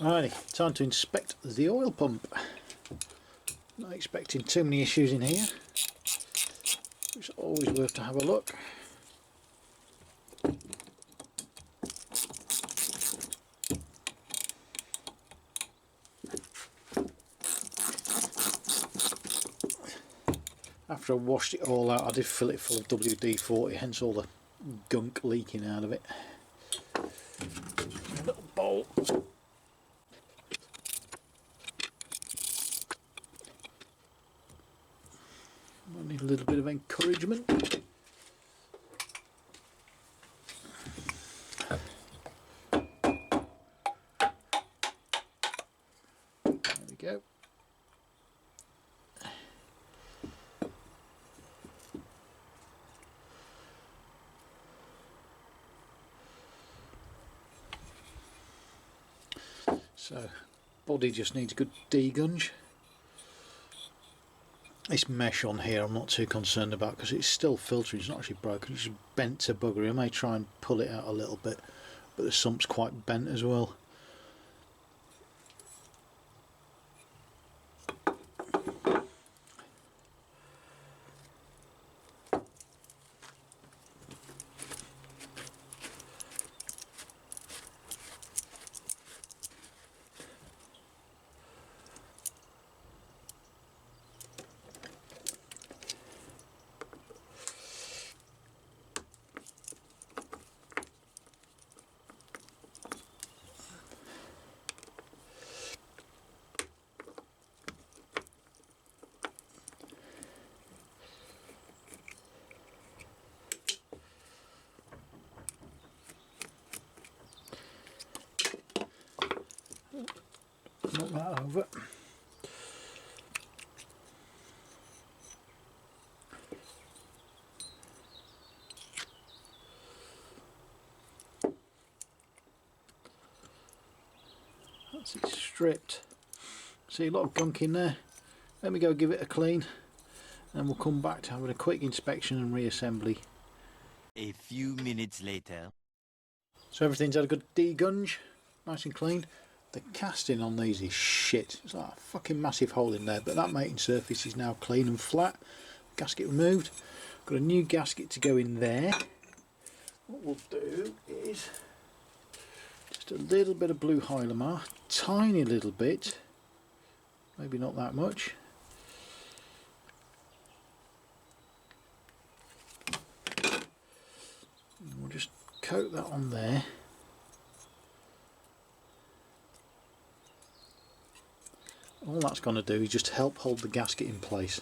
Alrighty, time to inspect the oil pump. Not expecting too many issues in here. It's always worth to have a look. After I washed it all out, I did fill it full of WD-40, hence all the gunk leaking out of it. A little bowl. I need a little bit of encouragement. There we go. So, body just needs a good degunge. This mesh on here I'm not too concerned about because it's still filtering, it's not actually broken, it's just bent to buggery. I may try and pull it out a little bit, but the sump's quite bent as well. Knock that over. That's it stripped. See a lot of gunk in there. Let me go give it a clean and we'll come back to having a quick inspection and reassembly. A few minutes later. So everything's had a good degunge, nice and clean. The casting on these is shit. It's like a fucking massive hole in there, but that mating surface is now clean and flat. Gasket removed. Got a new gasket to go in there. What we'll do is just a little bit of blue Hylamar, tiny little bit, maybe not that much. And we'll just coat that on there. All that's going to do is just help hold the gasket in place.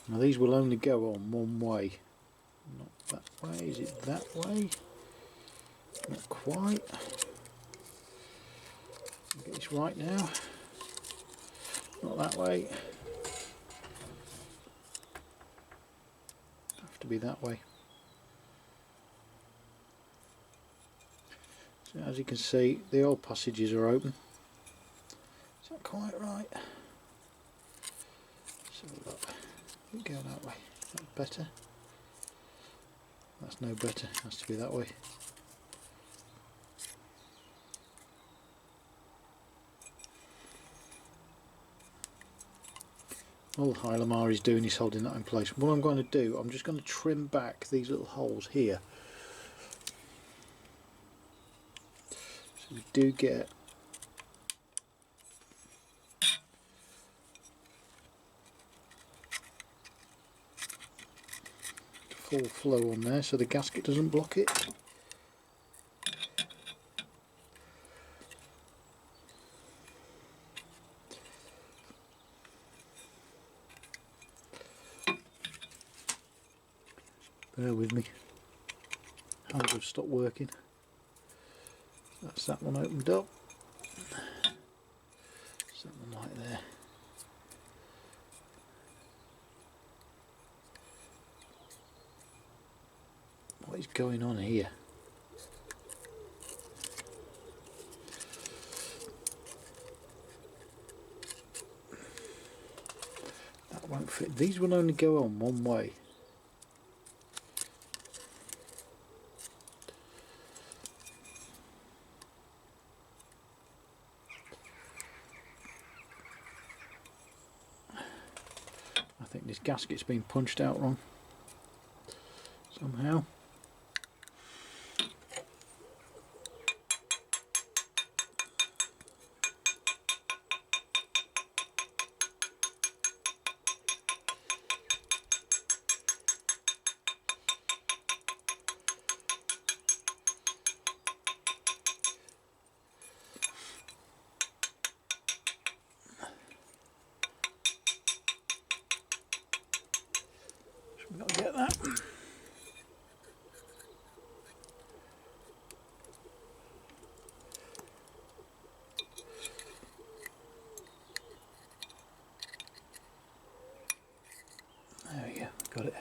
Now these will only go on one way. Not that way, is it that way? Not quite. Get this right now. Not that way. Have to be that way. So as you can see, the oil passages are open. Is that quite right? Let's have a look. Go that way. Is that better? That's no better. It has to be that way. All the Hylamar is doing is holding that in place. What I'm going to do, I'm just going to trim back these little holes here. So we do get full flow on there so the gasket doesn't block it. Bear with me, hands have stopped working. That's that one opened up. Something like there. What is going on here? That won't fit. These will only go on one way. think this gasket's been punched out wrong somehow. We've got to get that. There we go, got it.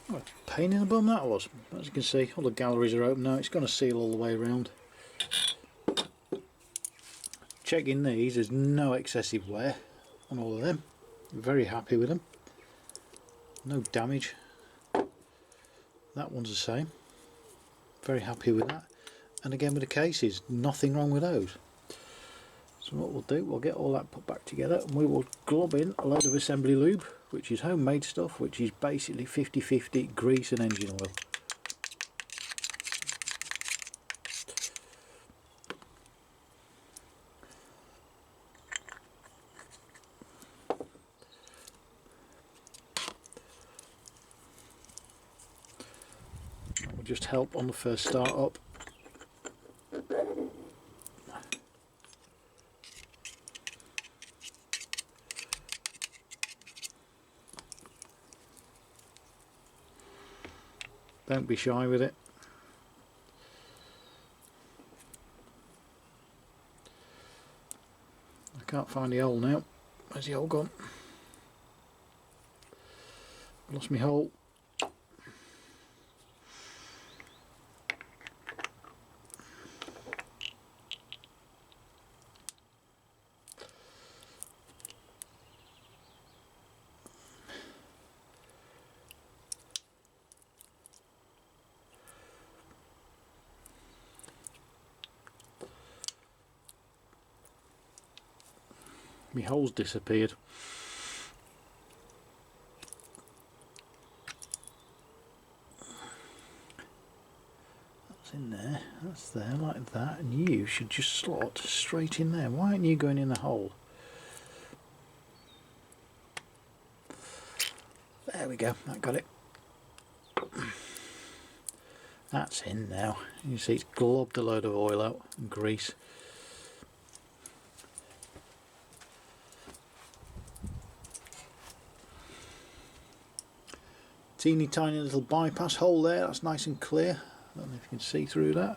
What a pain in the bum that was. As you can see, all the galleries are open now. It's going to seal all the way around. Checking these, there's no excessive wear on all of them. I'm very happy with them. No damage. That one's the same. Very happy with that. And again with the cases, nothing wrong with those. So what we'll do, we'll get all that put back together and we will glob in a load of assembly lube, which is homemade stuff, which is basically 50-50 grease and engine oil. That will just help on the first start up. Don't be shy with it. I can't find the hole now. Where's the hole gone? Lost my hole. My hole's disappeared. That's in there, that's there like that, and you should just slot straight in there. Why aren't you going in the hole? There we go, I got it. That's in now. You see it's globbed a load of oil out and grease. Teeny tiny little bypass hole there, that's nice and clear. I don't know if you can see through that.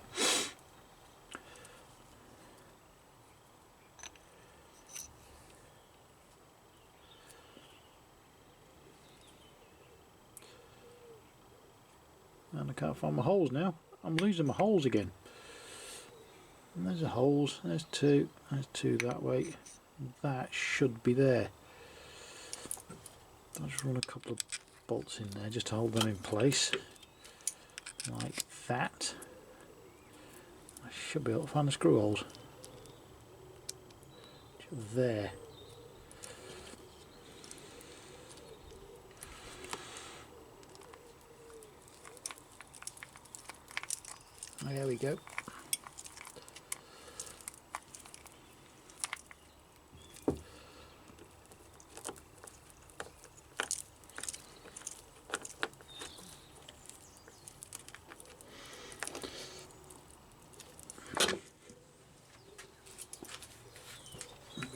And I can't find my holes now. I'm losing my holes again. And there's the holes, there's two that way. That should be there. I'll just run a couple of bolts in there just to hold them in place like that. I should be able to find the screw holes there. There we go.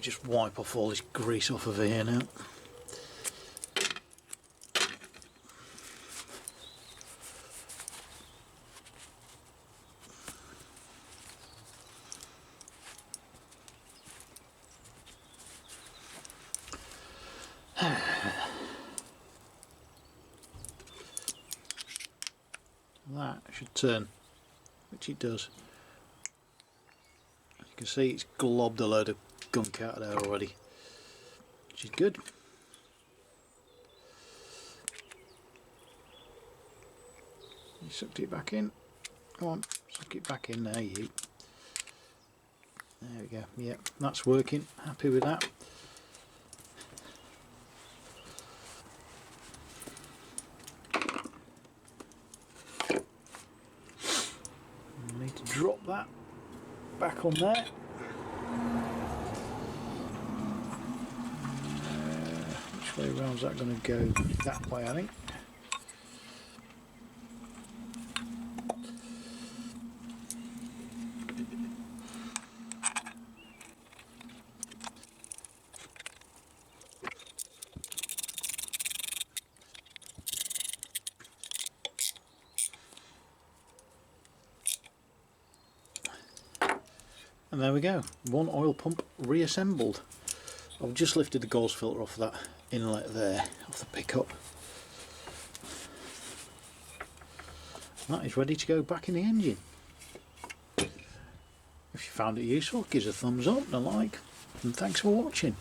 Just wipe off all this grease off of here now. That should turn, which it does. You can see it's globbed a load of gunk out of there already, which is good. You sucked it back in. Come on, suck it back in there, you. There we go. Yeah, that's working. Happy with that. back on there. Which way around is that going to go? That way, I think. And there we go, one oil pump reassembled. I've just lifted the gauze filter off that inlet there, off the pickup. That is ready to go back in the engine. If you found it useful, give us a thumbs up and a like, and thanks for watching.